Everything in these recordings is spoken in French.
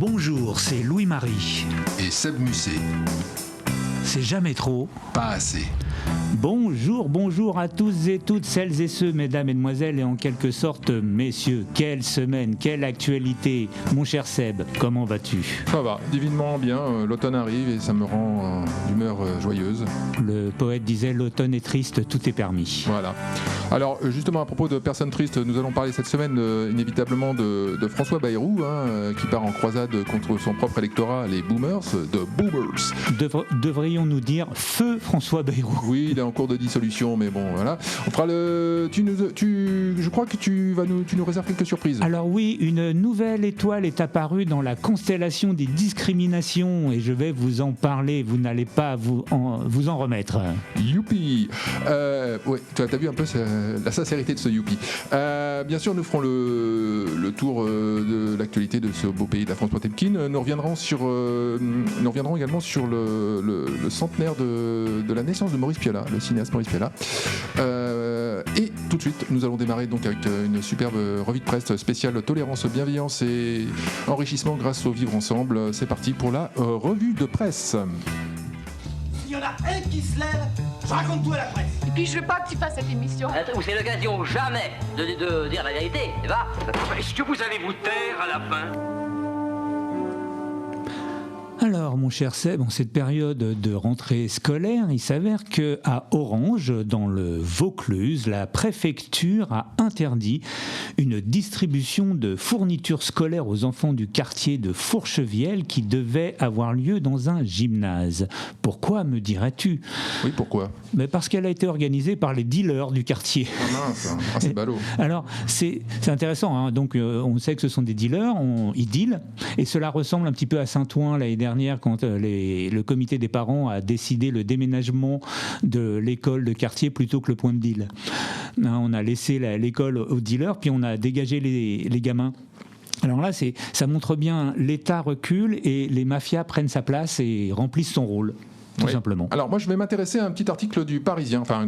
Bonjour, c'est Louis-Marie. Et Seb Musset. C'est jamais trop. Pas assez. Bonjour à tous et toutes, celles et ceux, mesdames, mesdemoiselles et en quelque sorte, messieurs. Quelle semaine, quelle actualité. Mon cher Seb, comment vas-tu ? Ça va, divinement bien. L'automne arrive et ça me rend d'humeur joyeuse. Le poète disait « L'automne est triste, tout est permis ». Voilà. Alors, justement, à propos de personnes tristes, nous allons parler cette semaine inévitablement de François Bayrou, qui part en croisade contre son propre électorat, les boomers, de boomers. Devrions-nous dire « Feu François Bayrou ». Oui, il est en cours de dissolution, mais bon, voilà. On fera je crois que tu nous réserves quelques surprises. Alors oui, une nouvelle étoile est apparue dans la constellation des discriminations et je vais vous en parler, vous n'allez pas vous en remettre. Youpi. Ouais, tu as vu un peu la sincérité de ce youpi. Bien sûr, nous ferons le tour de l'actualité de ce beau pays de la France Potemkin. Nous reviendrons également sur le centenaire de la naissance de Maurice Pialat, le cinéaste Maurice Pialat. Et tout de suite, nous allons démarrer donc avec une superbe revue de presse spéciale tolérance, bienveillance et enrichissement grâce au vivre ensemble. C'est parti pour la revue de presse. S'il y en a un qui se lève, je raconte tout à la presse. Et puis je veux pas que tu fasses cette émission. Où c'est l'occasion jamais de dire la vérité, eh ben. Est-ce que vous allez vous taire à la fin ? Alors, mon cher Seb, en cette période de rentrée scolaire, il s'avère qu'à Orange, dans le Vaucluse, la préfecture a interdit une distribution de fournitures scolaires aux enfants du quartier de Fourchevielle qui devait avoir lieu dans un gymnase. Pourquoi, me dirais-tu ? Oui, pourquoi ? Mais parce qu'elle a été organisée par les dealers du quartier. Ah mince, c'est ballot. Alors, c'est intéressant, hein. Donc, on sait que ce sont des dealers, ils dealent, et cela ressemble un petit peu à Saint-Ouen l'année dernière quand le comité des parents a décidé le déménagement de l'école de quartier plutôt que le point de deal. On a laissé l'école aux dealers, puis on a dégagé les gamins. Alors là, ça montre bien l'État recule et les mafias prennent sa place et remplissent son rôle. Tout simplement. Alors moi je vais m'intéresser à un petit article du Parisien, enfin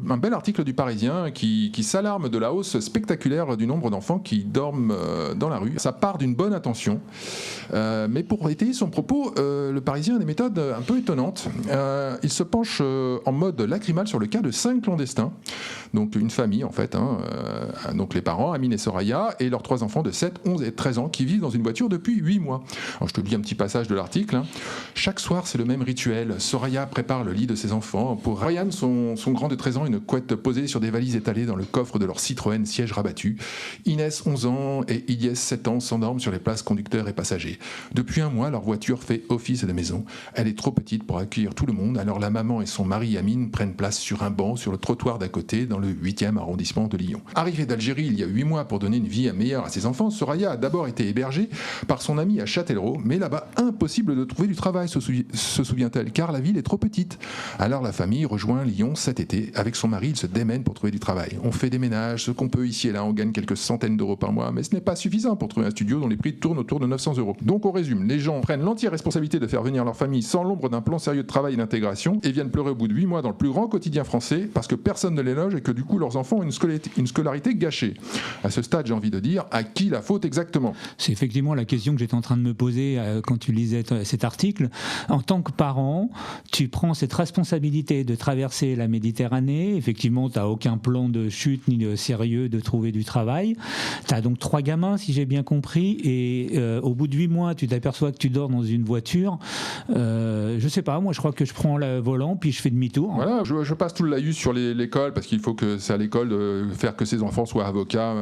un bel article du Parisien qui s'alarme de la hausse spectaculaire du nombre d'enfants qui dorment dans la rue. Ça part d'une bonne intention, mais pour étayer son propos, le Parisien a des méthodes un peu étonnantes. Il se penche en mode lacrymal sur le cas de 5 clandestins, donc une famille en fait, donc les parents, Amine et Soraya, et leurs 3 enfants de 7, 11 et 13 ans qui vivent dans une voiture depuis 8 mois. Alors je te lis un petit passage de l'article. Chaque soir c'est le même rituel. Soraya prépare le lit de ses enfants. Pour Ryan, son grand de 13 ans, une couette posée sur des valises étalées dans le coffre de leur Citroën siège rabattu. Inès, 11 ans, et Ilyes, 7 ans, s'endorment sur les places conducteurs et passagers. Depuis un mois, leur voiture fait office de maison. Elle est trop petite pour accueillir tout le monde, alors la maman et son mari Amine prennent place sur un banc sur le trottoir d'à côté, dans le 8e arrondissement de Lyon. Arrivée d'Algérie il y a 8 mois pour donner une vie meilleure à ses enfants, Soraya a d'abord été hébergée par son amie à Châtellerault, mais là-bas, impossible de trouver du travail, se souvient-elle, car la ville est trop petite. Alors la famille rejoint Lyon cet été. Avec son mari, il se démène pour trouver du travail. On fait des ménages, ce qu'on peut ici et là, on gagne quelques centaines d'euros par mois, mais ce n'est pas suffisant pour trouver un studio dont les prix tournent autour de 900 euros. Donc on résume, les gens prennent l'entière responsabilité de faire venir leur famille sans l'ombre d'un plan sérieux de travail et d'intégration et viennent pleurer au bout de 8 mois dans le plus grand quotidien français parce que personne ne les loge et que du coup leurs enfants ont une scolarité gâchée. À ce stade, j'ai envie de dire, à qui la faute exactement ? C'est effectivement la question que j'étais en train de me poser quand tu lisais cet article. En tant que parent, tu prends cette responsabilité de traverser la Méditerranée. Effectivement, tu n'as aucun plan de chute ni de sérieux de trouver du travail. Tu as donc 3 gamins, si j'ai bien compris, et au bout de 8 mois, tu t'aperçois que tu dors dans une voiture. Je sais pas, moi je crois que je prends le volant puis je fais demi-tour. Voilà, je passe tout le laïus sur l'école parce qu'il faut que c'est à l'école de faire que ces enfants soient avocats,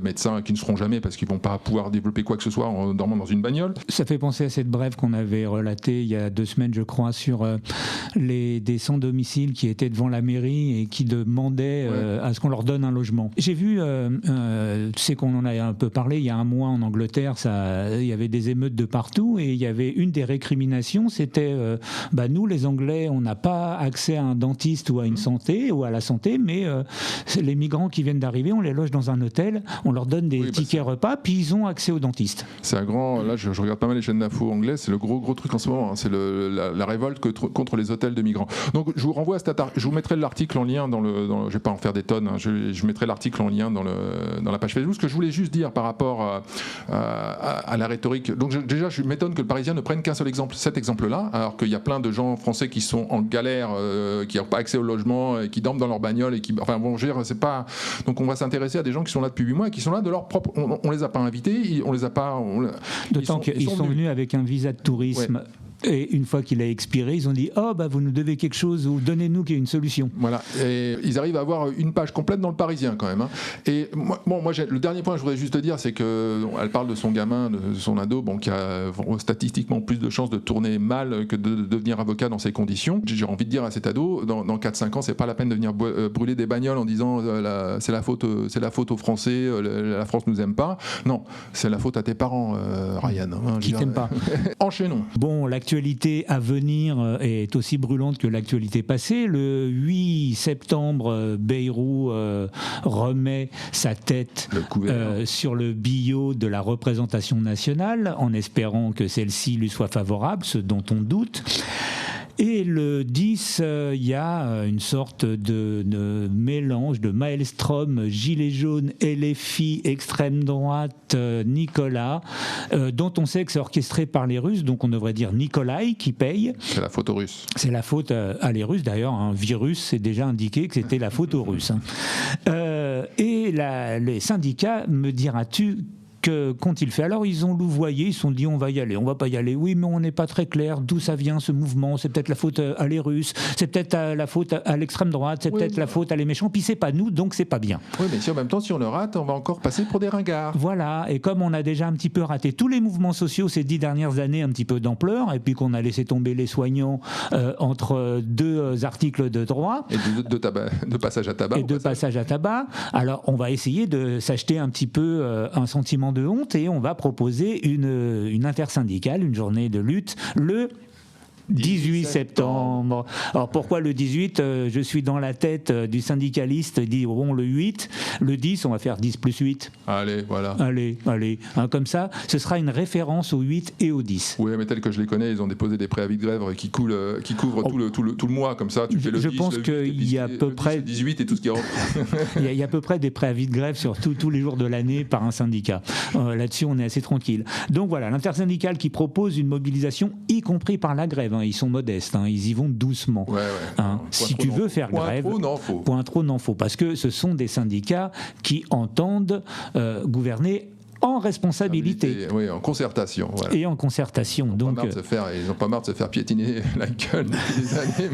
médecins, qui ne seront jamais parce qu'ils vont pas pouvoir développer quoi que ce soit en dormant dans une bagnole. Ça fait penser à cette brève qu'on avait relatée il y a 2 semaines, je crois, sur des sans-domicile qui étaient devant la mairie et qui demandaient à ce qu'on leur donne un logement. J'ai vu, tu sais qu'on en a un peu parlé, il y a un mois en Angleterre, il y avait des émeutes de partout et il y avait une des récriminations, c'était nous les Anglais, on n'a pas accès à un dentiste ou à une santé ou à la santé, mais les migrants qui viennent d'arriver, on les loge dans un hôtel, on leur donne des tickets repas, puis ils ont accès au dentiste. C'est un grand, là je regarde pas mal les chaînes d'infos anglaises, c'est le gros truc en ce moment, hein. C'est la révolte que contre les hôtels de migrants. Donc je vous renvoie à je vous mettrai l'article en lien je vais pas en faire des tonnes, hein, je mettrai l'article en lien dans la page Facebook. Ce que je voulais juste dire par rapport à la rhétorique, donc déjà je m'étonne que le Parisien ne prenne qu'un seul exemple, cet exemple-là, alors qu'il y a plein de gens français qui sont en galère, qui n'ont pas accès au logement, et qui dorment dans leur bagnole, et qui, enfin bon, je veux dire, c'est pas. Donc on va s'intéresser à des gens qui sont là depuis 8 mois et qui sont là de leur propre. On les a pas invités, on les a pas. D'autant qu'ils sont venus avec un visa de tourisme. Ouais. Et une fois qu'il a expiré, ils ont dit « Oh, bah, vous nous devez quelque chose ou donnez-nous une solution. » Voilà. Et ils arrivent à avoir une page complète dans le Parisien quand même. Hein. Et moi le dernier point que je voudrais juste te dire, c'est qu'elle parle de son gamin, de son ado, qui a statistiquement plus de chances de tourner mal que de devenir avocat dans ces conditions. J'ai envie de dire à cet ado, dans 4-5 ans, c'est pas la peine de venir brûler des bagnoles en disant c'est la faute aux Français, la France nous aime pas. Non, c'est la faute à tes parents, Ryan. Hein, qui t'aiment pas. Enchaînons. Bon, l'actualité à venir est aussi brûlante que l'actualité passée. Le 8 septembre, Bayrou remet sa tête sur le billot de la représentation nationale, en espérant que celle-ci lui soit favorable, ce dont on doute. Et le 10, il y a une sorte de mélange de maelstrom, gilets jaunes, LFI, extrême droite, Nicolas, dont on sait que c'est orchestré par les Russes, donc on devrait dire Nikolai qui paye. C'est la faute aux Russes. C'est la faute à les Russes, d'ailleurs, un virus s'est déjà indiqué que c'était la faute aux Russes. Et les syndicats, me diras-tu, qu'ont-ils fait? Alors ils ont louvoyé, ils se sont dit on va y aller, on va pas y aller, oui mais on n'est pas très clair d'où ça vient ce mouvement, c'est peut-être la faute à les Russes, c'est peut-être la faute à l'extrême droite, c'est peut-être la faute à les méchants, puis c'est pas nous, donc c'est pas bien. Oui mais si en même temps si on le rate, on va encore passer pour des ringards. Voilà, et comme on a déjà un petit peu raté tous les mouvements sociaux ces 10 dernières années, un petit peu d'ampleur, et puis qu'on a laissé tomber les soignants entre deux articles de droit. Et de passage à tabac. Et de passage à tabac, alors on va essayer de s'acheter un petit peu un sentiment de honte et on va proposer une intersyndicale, une journée de lutte le 18 septembre. Alors pourquoi le 18 je suis dans la tête du syndicaliste, dit bon le 8, le 10 on va faire 10 plus 8. Allez, voilà. Allez, comme ça, ce sera une référence au 8 et au 10. Oui, mais tel que je les connais, ils ont déposé des préavis de grève qui couvrent tout le mois, comme ça, tu fais le 10, je pense qu'il y a à peu près 18 et tout ce qui rentre. Il y a à peu près des préavis de grève sur tous les jours de l'année par un syndicat. Là-dessus, on est assez tranquille. Donc voilà, l'intersyndicale qui propose une mobilisation, y compris par la grève. Ils sont modestes, ils y vont doucement. Ouais. Si tu veux faire grève, point trop n'en faut, parce que ce sont des syndicats qui entendent gouverner en responsabilité. Oui, en concertation. Voilà. Et en concertation. Ils n'ont pas marre de se faire piétiner la gueule depuis des années.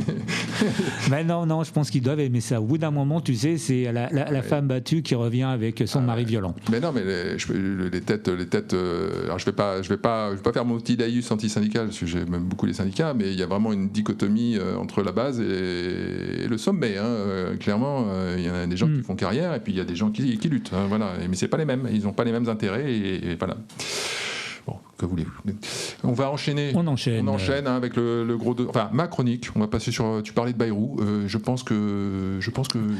Mais non, je pense qu'ils doivent aimer ça. Au bout d'un moment, tu sais, c'est la femme battue qui revient avec son mari violent. Mais non, mais les têtes. Alors je vais pas faire mon petit laïus anti-syndical, parce que j'aime beaucoup les syndicats, mais il y a vraiment une dichotomie entre la base et le sommet. Clairement, il y en a des gens qui font carrière, et puis il y a des gens qui luttent. Voilà. Mais c'est pas les mêmes. Ils n'ont pas les mêmes intérêts. Et voilà. Bon, que voulez-vous? On va enchaîner. On enchaîne avec le gros. Enfin, ma chronique. On va passer sur. Tu parlais de Bayrou. Je pense que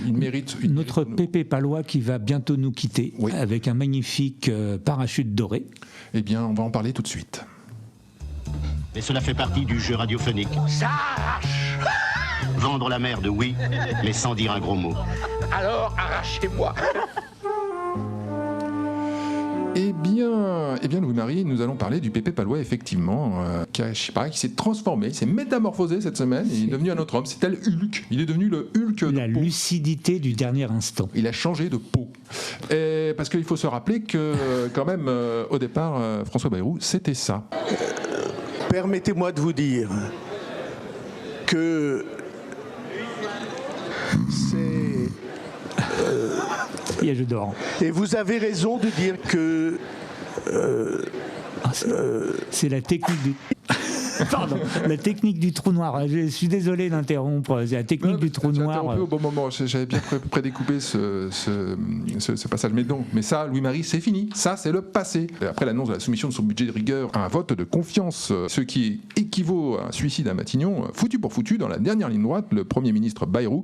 il mérite. Notre Pépé Palois qui va bientôt nous quitter avec un magnifique parachute doré. Eh bien, on va en parler tout de suite. Et cela fait partie du jeu radiophonique. Ça arrache. Vendre la merde, oui, mais sans dire un gros mot. Alors, arrachez-moi. Eh bien, Louis-Marie, nous allons parler du Pépé Palois, effectivement, qui s'est transformé, s'est métamorphosé cette semaine, et il est devenu un autre homme. C'est tel Hulk. Il est devenu le Hulk de la peau. Lucidité du dernier instant. Il a changé de peau. Parce qu'il faut se rappeler que, quand même, au départ, François Bayrou, c'était ça. Permettez-moi de vous dire que c'est... Je dors. Et vous avez raison de dire que... c'est la technique du... Pardon, la technique du trou noir. Je suis désolé d'interrompre. C'est la technique du trou noir. J'ai interrompu au bon moment. J'avais bien prédécoupé ce passage. Mais non, mais ça, Louis-Marie, c'est fini. Ça, c'est le passé. Après l'annonce de la soumission de son budget de rigueur à un vote de confiance, ce qui équivaut à un suicide à Matignon, foutu pour foutu, dans la dernière ligne droite, le Premier ministre Bayrou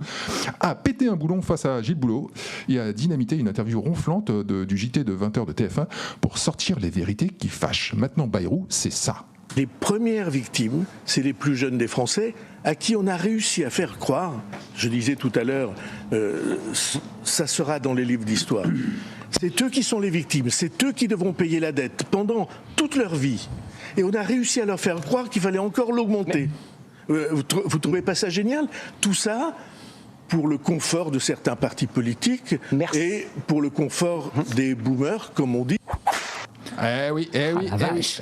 a pété un boulon face à Gilles Boulot et a dynamité une interview ronflante du JT de 20h de TF1 pour sortir les vérités qui fâchent. Maintenant, Bayrou, c'est ça. Les premières victimes, c'est les plus jeunes des Français, à qui on a réussi à faire croire, je disais tout à l'heure, ça sera dans les livres d'histoire. C'est eux qui sont les victimes, c'est eux qui devront payer la dette pendant toute leur vie. Et on a réussi à leur faire croire qu'il fallait encore l'augmenter. Vous trouvez pas ça génial ? Tout ça pour le confort de certains partis politiques et pour le confort des boomers, comme on dit. Eh oui.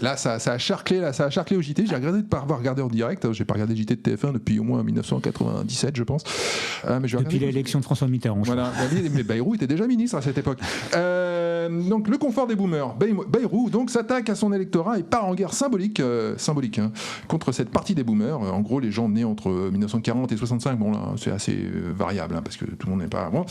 Là, ça a charclé au JT. J'ai regretté de ne pas avoir regardé en direct. J'ai pas regardé JT de TF1 depuis au moins 1997, je pense. Mais depuis l'élection de François Mitterrand. Voilà. Mais Bayrou était déjà ministre à cette époque. Donc le confort des boomers. Bayrou donc s'attaque à son électorat et part en guerre symbolique contre cette partie des boomers. En gros, les gens nés entre 1940 et 65. Bon là, c'est assez variable parce que tout le monde n'est pas bon.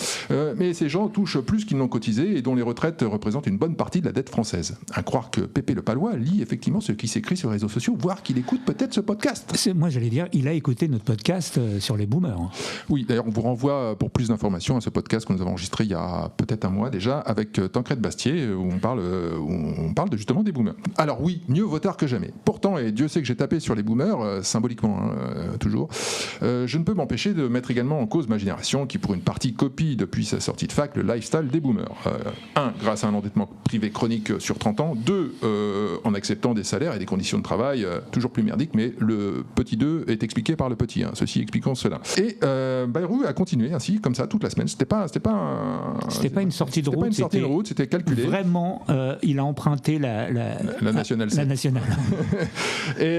Mais ces gens touchent plus qu'ils n'ont cotisé et dont les retraites représentent une bonne partie de la dette française. À croire que Pépé le Palois lit effectivement ce qui s'écrit sur les réseaux sociaux, voire qu'il écoute peut-être ce podcast. Moi, j'allais dire, il a écouté notre podcast sur les boomers. Oui, d'ailleurs, on vous renvoie pour plus d'informations à ce podcast que nous avons enregistré il y a peut-être un mois déjà avec Tancrède Bastier, où on parle justement des boomers. Alors oui, mieux vaut tard que jamais. Pourtant, et Dieu sait que j'ai tapé sur les boomers, symboliquement, toujours, je ne peux m'empêcher de mettre également en cause ma génération, qui pour une partie copie depuis sa sortie de fac le lifestyle des boomers. 1, grâce à un endettement privé chronique sur 30 ans, 2, en acceptant des salaires et des conditions de travail toujours plus merdiques, mais le petit 2 est expliqué par le petit 1, ceci expliquant cela. Et Bayrou a continué ainsi, comme ça, toute la semaine. C'était pas une sortie de route, c'était calculé. Vraiment, il a emprunté la nationale. La nationale. Et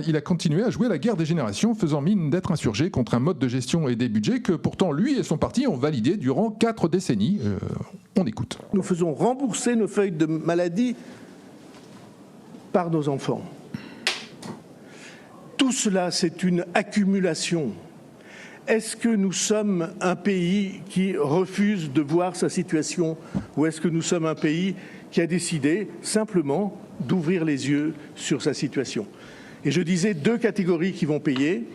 il a continué à jouer la guerre des générations, faisant mine d'être insurgé contre un mode de gestion et des budgets que pourtant lui et son parti ont validé durant 4 décennies. On écoute. Nous faisons rembourser nos feuilles de maladie par nos enfants. Tout cela, c'est une accumulation. Est-ce que nous sommes un pays qui refuse de voir sa situation, ou est-ce que nous sommes un pays qui a décidé simplement d'ouvrir les yeux sur sa situation ? Et je disais 2 catégories qui vont payer,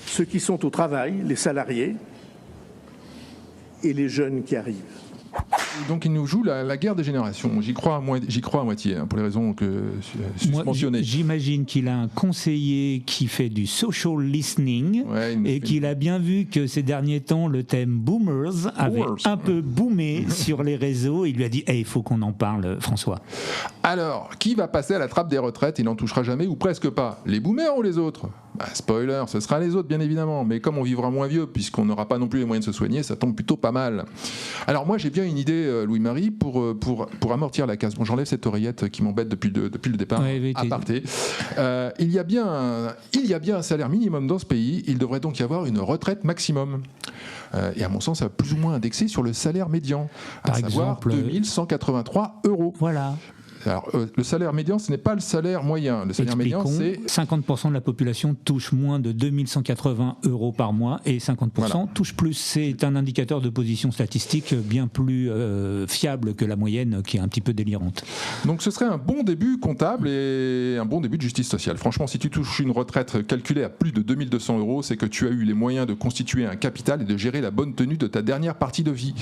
ceux qui sont au travail, les salariés, et les jeunes qui arrivent. Donc il nous joue la guerre des générations. J'y crois à moitié, pour les raisons que mentionnées. J'imagine qu'il a un conseiller qui fait du social listening et qu'il a bien vu que ces derniers temps, le thème boomers avait un peu boomé sur les réseaux. Il lui a dit il faut qu'on en parle, François. Alors, qui va passer à la trappe des retraites ? Il n'en touchera jamais ou presque pas. Les boomers ou les autres ? Spoiler, ce sera les autres bien évidemment, mais comme on vivra moins vieux puisqu'on n'aura pas non plus les moyens de se soigner, ça tombe plutôt pas mal. Alors moi j'ai bien une idée, Louis-Marie, pour amortir la casse. Bon, j'enlève cette oreillette qui m'embête depuis le départ, aparté. Il y a bien un salaire minimum dans ce pays, il devrait donc y avoir une retraite maximum. Et à mon sens, ça va plus ou moins indexé sur le salaire médian, à savoir 2183 €. Voilà. Alors, le salaire médian, ce n'est pas le salaire moyen. Le salaire médian, c'est... 50% de la population touche moins de 2180 € par mois et 50% touche plus. C'est un indicateur de position statistique bien plus fiable que la moyenne, qui est un petit peu délirante. Donc ce serait un bon début comptable et un bon début de justice sociale. Franchement, si tu touches une retraite calculée à plus de 2200 €, c'est que tu as eu les moyens de constituer un capital et de gérer la bonne tenue de ta dernière partie de vie.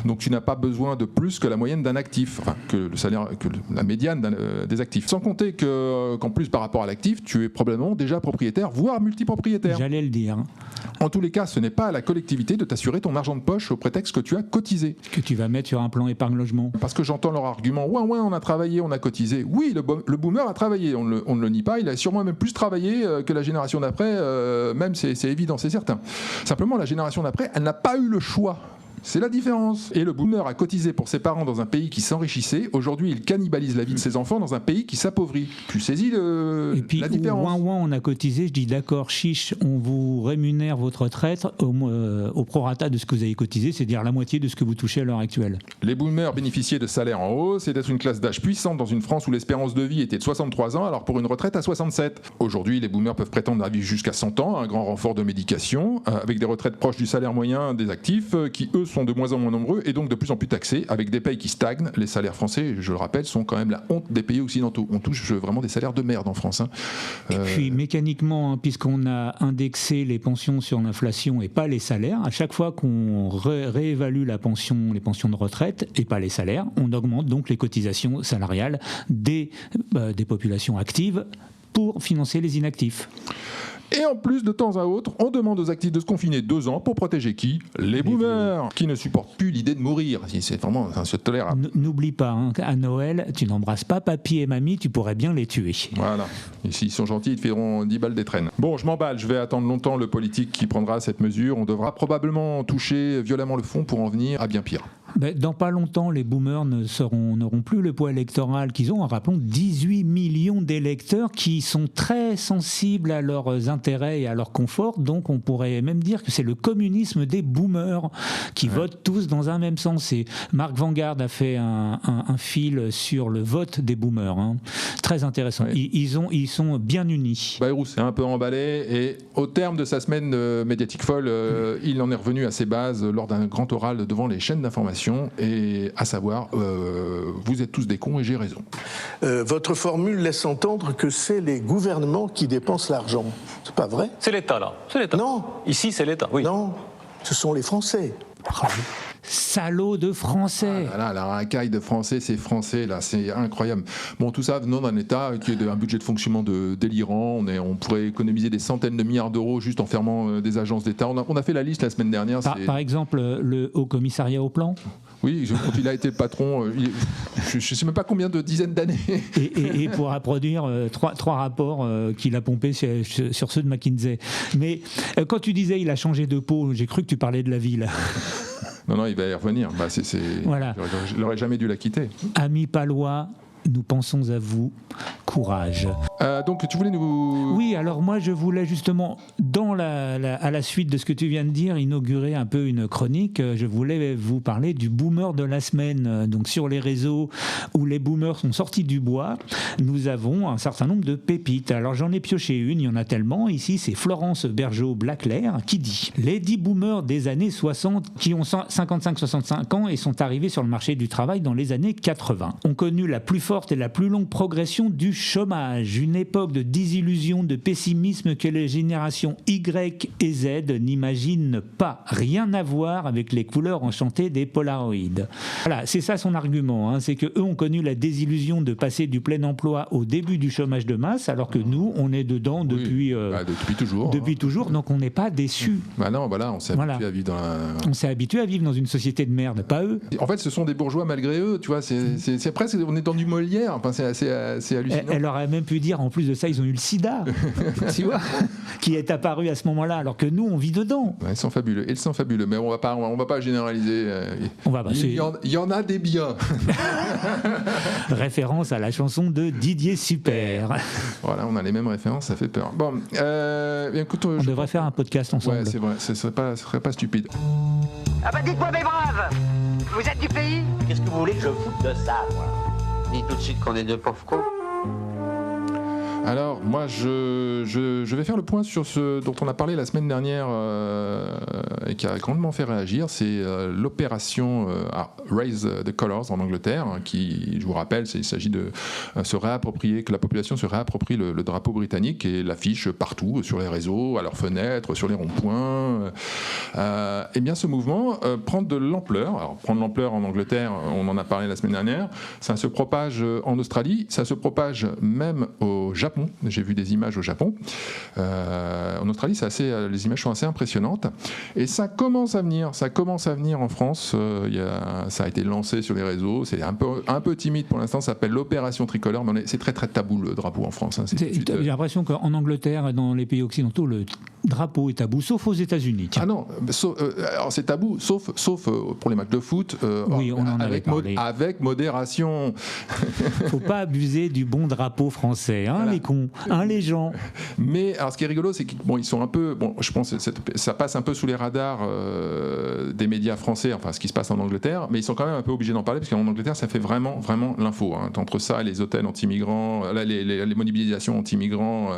Donc tu n'as pas besoin de plus que la moyenne d'un actif, enfin que le salaire, que la médiane des actifs. Sans compter qu'en plus par rapport à l'actif, tu es probablement déjà propriétaire, voire multipropriétaire. J'allais le dire. En tous les cas, ce n'est pas à la collectivité de t'assurer ton argent de poche au prétexte que tu as cotisé. Que tu vas mettre sur un plan épargne logement. Parce que j'entends leur argument, ouais, on a travaillé, on a cotisé. Oui, le boomer a travaillé, on ne le nie pas, il a sûrement même plus travaillé que la génération d'après, même c'est évident, c'est certain. Simplement, la génération d'après, elle n'a pas eu le choix. C'est la différence. Et le boomer a cotisé pour ses parents dans un pays qui s'enrichissait. Aujourd'hui, il cannibalise la vie de ses enfants dans un pays qui s'appauvrit. Tu saisis Et puis, la différence. On a cotisé, je dis d'accord, chiche, on vous rémunère votre retraite au prorata de ce que vous avez cotisé, c'est-à-dire la moitié de ce que vous touchez à l'heure actuelle. Les boomers bénéficiaient de salaires en hausse et d'être une classe d'âge puissante dans une France où l'espérance de vie était de 63 ans, alors pour une retraite à 67. Aujourd'hui, les boomers peuvent prétendre à vivre jusqu'à 100 ans, un grand renfort de médication, avec des retraites proches du salaire moyen des actifs, qui eux sont de moins en moins nombreux et donc de plus en plus taxés, avec des payes qui stagnent. Les salaires français, je le rappelle, sont quand même la honte des pays occidentaux. On touche vraiment des salaires de merde en France. Et puis mécaniquement, puisqu'on a indexé les pensions sur l'inflation et pas les salaires, à chaque fois qu'on réévalue les pensions de retraite et pas les salaires, on augmente donc les cotisations salariales des populations actives pour financer les inactifs. Et en plus, de temps à autre, on demande aux actifs de se confiner 2 ans pour protéger qui ? Les boomers, qui ne supportent plus l'idée de mourir. C'est vraiment intolérable. N'oublie pas, à Noël, tu n'embrasses pas papy et mamie, tu pourrais bien les tuer. Voilà. Et s'ils sont gentils, ils te feront 10 balles d'étrennes. Bon, je m'emballe, je vais attendre longtemps le politique qui prendra cette mesure. On devra probablement toucher violemment le fond pour en venir à bien pire. Dans pas longtemps, les boomers n'auront plus le poids électoral qu'ils ont. Rappelons 18 millions d'électeurs qui sont très sensibles à leurs intérêts et à leur confort. Donc on pourrait même dire que c'est le communisme des boomers qui votent tous dans un même sens. Et Marc Vanguard a fait un fil sur le vote des boomers. Très intéressant. Ouais. Ils sont bien unis. Bayrou s'est un peu emballé et au terme de sa semaine médiatique folle, il en est revenu à ses bases lors d'un grand oral devant les chaînes d'information. Et à savoir, vous êtes tous des cons et j'ai raison. Votre formule laisse entendre que c'est les gouvernements qui dépensent l'argent. C'est pas vrai ? C'est l'État, là. C'est l'État. Non. Ici, c'est l'État, oui. Non, ce sont les Français. Salaud de Français. Ah là, la racaille de Français, c'est français, là, c'est incroyable. Bon, tout ça venant d'un État qui a un budget de fonctionnement délirant. On pourrait économiser des centaines de milliards d'euros juste en fermant des agences d'État. On a fait la liste la semaine dernière. Par exemple, le Haut Commissariat au Plan. Oui, quand il a été patron, je ne sais même pas combien de dizaines d'années. Et pourra produire trois rapports qu'il a pompés sur ceux de McKinsey. Mais quand tu disais il a changé de peau, j'ai cru que tu parlais de la ville. Non, il va y revenir. Voilà. Je n'aurais jamais dû la quitter. Amis palois, nous pensons à vous. Courage. Donc tu voulais nous... Oui, alors moi je voulais justement, à la suite de ce que tu viens de dire, inaugurer un peu une chronique. Je voulais vous parler du boomer de la semaine. Donc sur les réseaux où les boomers sont sortis du bois, nous avons un certain nombre de pépites. Alors j'en ai pioché une, il y en a tellement. Ici c'est Florence Bergeau-Blaclair qui dit « Les 10 boomers des années 60 qui ont 55-65 ans et sont arrivés sur le marché du travail dans les années 80 ont connu la plus forte et la plus longue progression du chômage, une époque de désillusion, de pessimisme que les générations Y et Z n'imaginent pas. Rien à voir avec les couleurs enchantées des Polaroids. » Voilà, c'est ça son argument, c'est qu'eux ont connu la désillusion de passer du plein emploi au début du chômage de masse, alors que nous, on est dedans depuis toujours. Depuis toujours, donc on n'est pas déçus. Non, voilà, on s'est habitué à vivre On s'est habitué à vivre dans une société de merde, pas eux. En fait, ce sont des bourgeois malgré eux, tu vois, c'est presque, on est dans du Molière, enfin, c'est assez hallucinant. Elle aurait même pu dire, en plus de ça, ils ont eu le sida, tu vois, qui est apparu à ce moment-là, alors que nous, on vit dedans. Ouais, ils sont fabuleux, mais on va pas généraliser. Il y en a des biens. Référence à la chanson de Didier Super. Voilà, on a les mêmes références, ça fait peur. Bon, écoute, on devrait faire un podcast ensemble. Ouais, c'est vrai, ce serait pas stupide. Ah bah dites-moi mes braves, vous êtes du pays ? Qu'est-ce que vous voulez que je foute de ça, moi ? Dites tout de suite qu'on est deux pauvres cons. Alors, moi, je vais faire le point sur ce dont on a parlé la semaine dernière et qui a grandement fait réagir. C'est l'opération Raise the Colours en Angleterre, qui, je vous rappelle, il s'agit de se réapproprier, que la population se réapproprie le drapeau britannique et l'affiche partout, sur les réseaux, à leurs fenêtres, sur les ronds-points. Eh bien, ce mouvement prend de l'ampleur. Alors, prendre l'ampleur en Angleterre, on en a parlé la semaine dernière. Ça se propage en Australie, ça se propage même au Japon. J'ai vu des images au Japon. En Australie, les images sont assez impressionnantes. Et ça commence à venir en France. Ça a été lancé sur les réseaux. C'est un peu timide pour l'instant. Ça s'appelle l'opération tricolore, mais c'est très très tabou le drapeau en France. J'ai l'impression qu'en Angleterre et dans les pays occidentaux, le drapeau est tabou, sauf aux États-Unis. Ah non, alors c'est tabou, sauf pour les matchs de foot. Oui, on en avait parlé. Avec modération. Faut pas abuser du bon drapeau français. Les con, les gens. Mais alors, ce qui est rigolo, c'est qu'ils sont un peu, je pense que ça passe un peu sous les radars des médias français, enfin ce qui se passe en Angleterre, mais ils sont quand même un peu obligés d'en parler parce qu'en Angleterre, ça fait vraiment l'info. Entre ça, les hôtels anti-migrants, les mobilisations anti-migrants.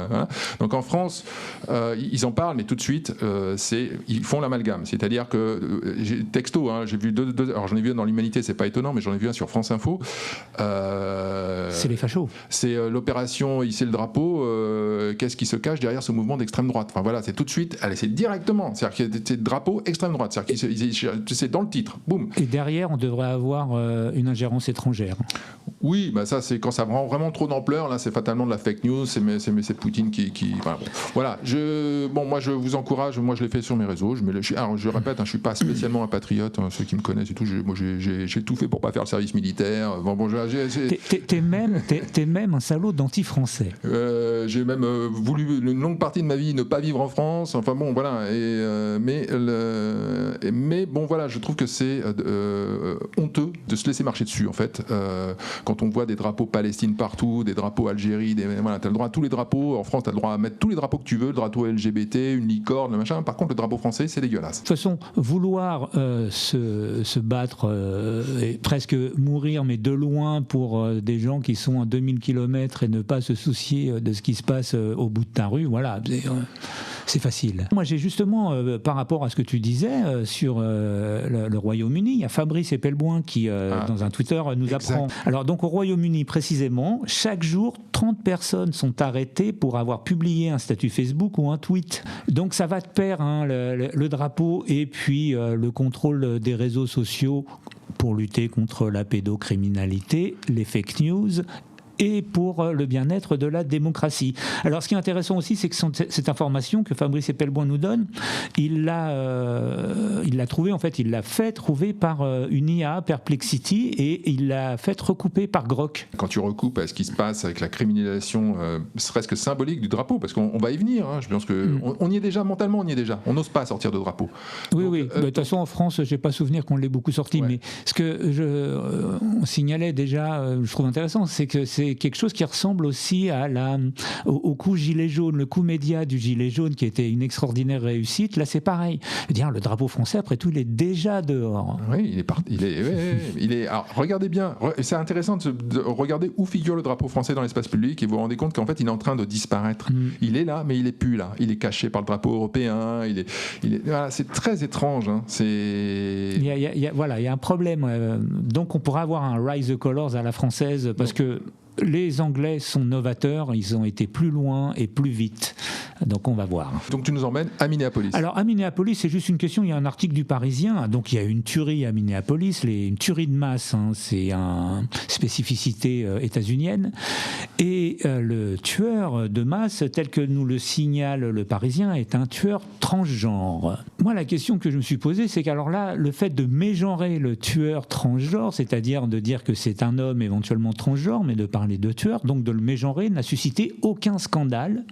Donc en France, ils en parlent, mais tout de suite, ils font l'amalgame. C'est-à-dire que texto, j'ai vu alors j'en ai vu un dans l'Humanité, c'est pas étonnant, mais j'en ai vu un sur France Info. C'est les fachos. C'est l'opération hisser le drapeau. Qu'est-ce qui se cache derrière ce mouvement d'extrême droite? Enfin voilà, c'est tout de suite. Allez, c'est directement. C'est-à-dire qu'il y a des drapeaux extrême droite. C'est-à-dire que c'est dans le titre. Boum. Et derrière, on devrait avoir une ingérence étrangère. Oui, ça c'est quand ça prend vraiment trop d'ampleur. Là, c'est fatalement de la fake news. C'est Poutine qui. Voilà. Moi, je vous encourage. Moi, je l'ai fait sur mes réseaux. Alors, je répète, je suis pas spécialement un patriote. Ceux qui me connaissent et tout. J'ai tout fait pour pas faire le service militaire. T'es même un salaud d'anti-français. J'ai même voulu une longue partie de ma vie ne pas vivre en France. Enfin bon, voilà. Mais bon, voilà, je trouve que c'est honteux de se laisser marcher dessus, en fait. Quand on voit des drapeaux Palestine partout, des drapeaux Algérie, t'as le droit à tous les drapeaux. En France, t'as le droit à mettre tous les drapeaux que tu veux, le drapeau LGBT, une licorne, le machin. Par contre, le drapeau français, c'est dégueulasse. De toute façon, vouloir se battre et presque mourir, mais de loin pour des gens qui sont à 2000 km et ne pas se soucier de ce qui se passe au bout de ta rue, voilà, c'est facile. Moi, j'ai justement, par rapport à ce que tu disais sur le Royaume-Uni, il y a Fabrice Epelboin qui, dans un Twitter, nous apprend. Alors, donc, au Royaume-Uni, précisément, chaque jour, 30 personnes sont arrêtées pour avoir publié un statut Facebook ou un tweet. Donc, ça va de pair, le drapeau et puis le contrôle des réseaux sociaux pour lutter contre la pédocriminalité, les fake news et pour le bien-être de la démocratie. Alors, ce qui est intéressant aussi, c'est que cette information que Fabrice Epelboin nous donne, il l'a trouvée, en fait, il l'a fait trouver par une IA, Perplexity, et il l'a fait recouper par Grok. Quand tu recoupes à ce qui se passe avec la criminalisation, serait-ce que symbolique du drapeau, parce qu'on va y venir, je pense qu'on y est déjà, mentalement on y est déjà, on n'ose pas sortir de drapeau. Oui. De toute façon, en France, j'ai pas souvenir qu'on l'ait beaucoup sorti, mais ce que on signalait déjà, je trouve intéressant, c'est que c'est quelque chose qui ressemble aussi au coup gilet jaune, le coup média du gilet jaune qui était une extraordinaire réussite. Là, c'est pareil. Je veux dire, le drapeau français, après tout, il est déjà dehors. Oui, il est parti. Alors, regardez bien. C'est intéressant de regarder où figure le drapeau français dans l'espace public et vous vous rendez compte qu'en fait, il est en train de disparaître. Il est là, mais il est plus là. Il est caché par le drapeau européen. Voilà, c'est très étrange. Il y a un problème. Donc, on pourra avoir un Rise the Colors à la française parce que les Anglais sont novateurs, ils ont été plus loin et plus vite. Donc on va voir. Donc tu nous emmènes à Minneapolis. Alors à Minneapolis, c'est juste une question, il y a un article du Parisien, donc il y a une tuerie à Minneapolis, une tuerie de masse, c'est une spécificité états-unienne. Et le tueur de masse, tel que nous le signale le Parisien, est un tueur transgenre. Moi, la question que je me suis posée, c'est qu'alors là, le fait de mégenrer le tueur transgenre, c'est-à-dire de dire que c'est un homme éventuellement transgenre, mais de parler de tueur, donc de le mégenrer, n'a suscité aucun scandale,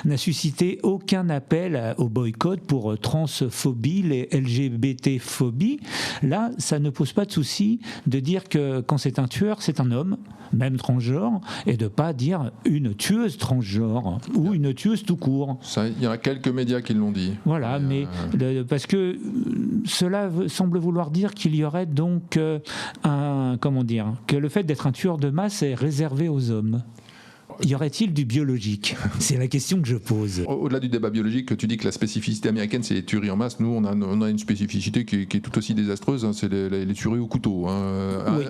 n'a suscité aucun appel au boycott pour transphobie, les LGBT-phobie. Là, ça ne pose pas de souci de dire que quand c'est un tueur, c'est un homme, même transgenre, et de ne pas dire une tueuse transgenre ou une tueuse tout court. Il y en a quelques médias qui l'ont dit. Voilà, mais parce que cela semble vouloir dire qu'il y aurait donc que le fait d'être un tueur de masse est réservé aux hommes. Y aurait-il du biologique ? C'est la question que je pose. Au-delà du débat biologique, tu dis que la spécificité américaine, c'est les tueries en masse. Nous, on a une spécificité qui est tout aussi désastreuse. C'est les tueries au couteau,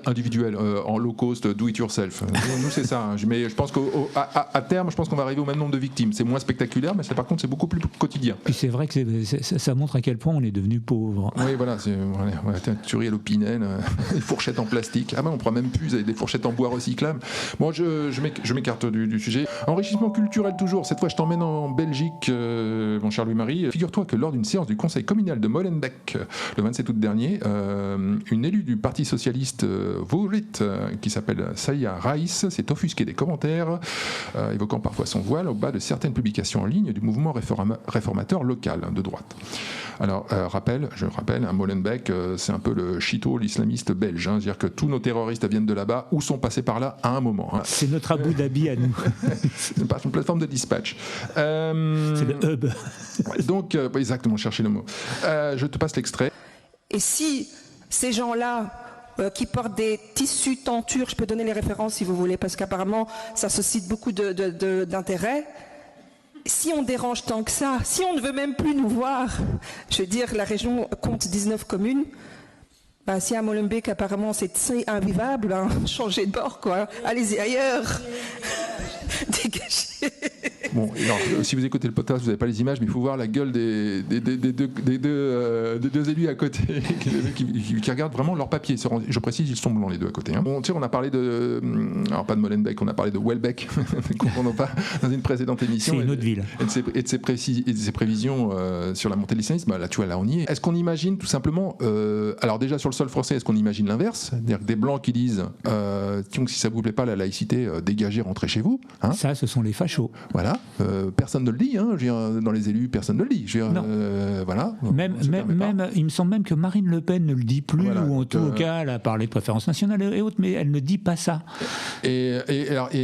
individuelles, en low cost, do it yourself. Nous, c'est ça. Mais je pense qu'à terme, je pense qu'on va arriver au même nombre de victimes. C'est moins spectaculaire, mais par contre, c'est beaucoup plus quotidien. Puis c'est vrai que ça montre à quel point on est devenu pauvre. Oui, voilà. Tuerie à l'opinel, des fourchettes en plastique. Ah ben, on prend même plus avec des fourchettes en bois recyclable. Bon, je m'écarte du sujet. Enrichissement culturel toujours. Cette fois, je t'emmène en Belgique, mon cher Louis-Marie. Figure-toi que lors d'une séance du conseil communal de Molenbeek, le 27 août dernier, une élue du Parti socialiste Vaurit, qui s'appelle Saya Raïs, s'est offusquée des commentaires, évoquant parfois son voile au bas de certaines publications en ligne du mouvement réformateur local de droite. Alors, je rappelle, Molenbeek, c'est un peu le Chito, l'islamiste belge. C'est-à-dire que tous nos terroristes viennent de là-bas ou sont passés par là à un moment. C'est notre Abu Dhabi à nous. C'est une plateforme de dispatch. C'est le hub. Donc, exactement, cherchez le mot. Je te passe l'extrait. Et si ces gens-là qui portent des tissus tentures, je peux donner les références si vous voulez, parce qu'apparemment ça suscite beaucoup d'intérêt. Si on dérange tant que ça, si on ne veut même plus nous voir, je veux dire, la région compte 19 communes. Si à Molenbeek, apparemment, c'est invivable, changez de bord, quoi. Allez-y ailleurs. Dégagez. Bon, alors, si vous écoutez le podcast, vous n'avez pas les images, mais il faut voir la gueule des deux élus à côté qui regardent vraiment leur papier. Je précise, ils sont blancs les deux à côté. Hein. Bon, on a parlé alors pas de Molenbeek, on a parlé de Welbeck, confondons pas, dans une précédente émission. C'est une autre ville. Et de ses prévisions sur la montée de l'islamisme. Là, tu vois, là, on y est. Est-ce qu'on imagine tout simplement, alors déjà sur le sol français, est-ce qu'on imagine l'inverse ? C'est-à-dire que des blancs qui disent, si ça vous plaît pas la laïcité, dégagez, rentrez chez vous. Hein. Ça, ce sont les fachos. Voilà. Personne ne le dit, hein, je veux dire, dans les élus, personne ne le dit. Je veux dire, voilà. Même, il me semble même que Marine Le Pen ne le dit plus, voilà, ou en tout cas, elle a parlé de préférence nationale et autres, mais elle ne dit pas ça. Et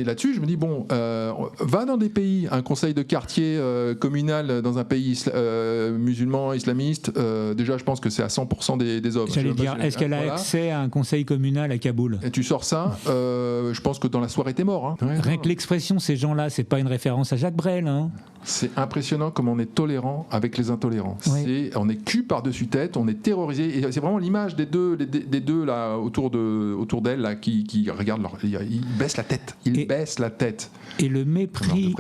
là-dessus, je me dis, bon, va dans des pays, un conseil de quartier communal dans un pays musulman, islamiste, déjà, je pense que c'est à 100% des hommes. J'allais dire, est-ce qu'elle a accès à un conseil communal à Kaboul ? Et tu sors ça, je pense que dans la soirée, t'es mort. Hein. Ouais, rien que l'expression, ces gens-là, c'est pas une référence à Jacques Brel. Hein. C'est impressionnant comme on est tolérant avec les intolérants. Oui. On est cul par-dessus tête, on est terrorisé. Et c'est vraiment l'image des deux là, autour d'elle là, qui regardent ils baissent la tête. Baissent la tête. Et le mépris,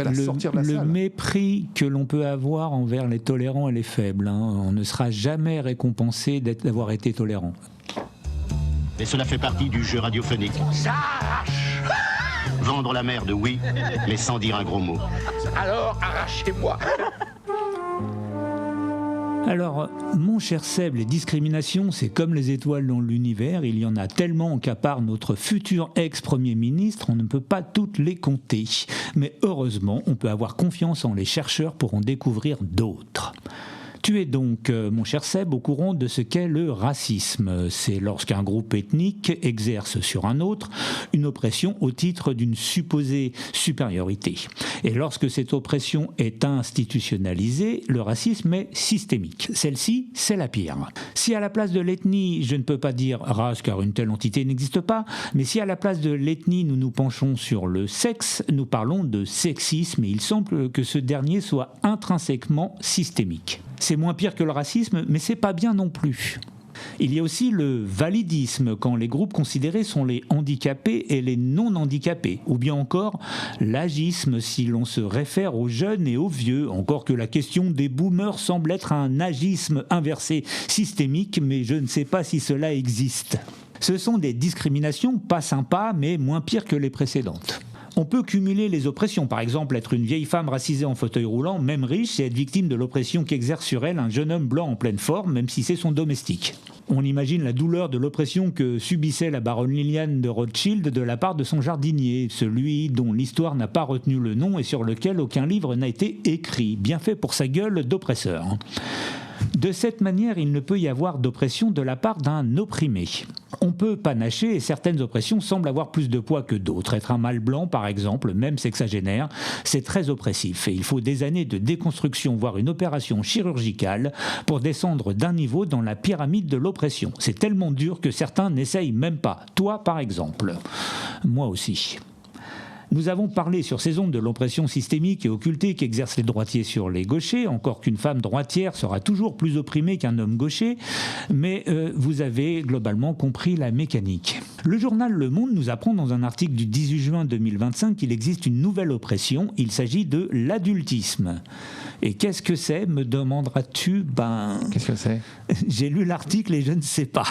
mépris que l'on peut avoir envers les tolérants et les faibles. Hein. On ne sera jamais récompensé d'avoir été tolérant. Mais cela fait partie du jeu radiophonique. Ça arrache. Vendre la merde, oui, mais sans dire un gros mot. Alors, arrachez-moi. Alors, mon cher Seb, les discriminations, c'est comme les étoiles dans l'univers. Il y en a tellement qu'à part notre futur ex-premier ministre, on ne peut pas toutes les compter. Mais heureusement, on peut avoir confiance en les chercheurs pour en découvrir d'autres. Tu es donc, mon cher Seb, au courant de ce qu'est le racisme. C'est lorsqu'un groupe ethnique exerce sur un autre une oppression au titre d'une supposée supériorité. Et lorsque cette oppression est institutionnalisée, le racisme est systémique. Celle-ci, c'est la pire. Si à la place de l'ethnie, je ne peux pas dire race car une telle entité n'existe pas, mais si à la place de l'ethnie nous nous penchons sur le sexe, nous parlons de sexisme et il semble que ce dernier soit intrinsèquement systémique. C'est moins pire que le racisme, mais c'est pas bien non plus. Il y a aussi le validisme, quand les groupes considérés sont les handicapés et les non-handicapés, ou bien encore l'agisme si l'on se réfère aux jeunes et aux vieux, encore que la question des boomers semble être un agisme inversé systémique, mais je ne sais pas si cela existe. Ce sont des discriminations pas sympas, mais moins pires que les précédentes. On peut cumuler les oppressions, par exemple être une vieille femme racisée en fauteuil roulant, même riche, et être victime de l'oppression qu'exerce sur elle un jeune homme blanc en pleine forme, même si c'est son domestique. On imagine la douleur de l'oppression que subissait la baronne Liliane de Rothschild de la part de son jardinier, celui dont l'histoire n'a pas retenu le nom et sur lequel aucun livre n'a été écrit, bien fait pour sa gueule d'oppresseur. De cette manière, il ne peut y avoir d'oppression de la part d'un opprimé. On peut panacher et certaines oppressions semblent avoir plus de poids que d'autres. Être un mâle blanc, par exemple, même sexagénaire, c'est très oppressif et il faut des années de déconstruction, voire une opération chirurgicale pour descendre d'un niveau dans la pyramide de l'oppression. C'est tellement dur que certains n'essayent même pas. Toi, par exemple. Moi aussi. Nous avons parlé sur ces ondes de l'oppression systémique et occultée qu'exercent les droitiers sur les gauchers, encore qu'une femme droitière sera toujours plus opprimée qu'un homme gaucher, mais vous avez globalement compris la mécanique. Le journal Le Monde nous apprend dans un article du 18 juin 2025 qu'il existe une nouvelle oppression, il s'agit de l'adultisme. Et qu'est-ce que c'est, me demanderas-tu ? Qu'est-ce que c'est ? J'ai lu l'article et je ne sais pas.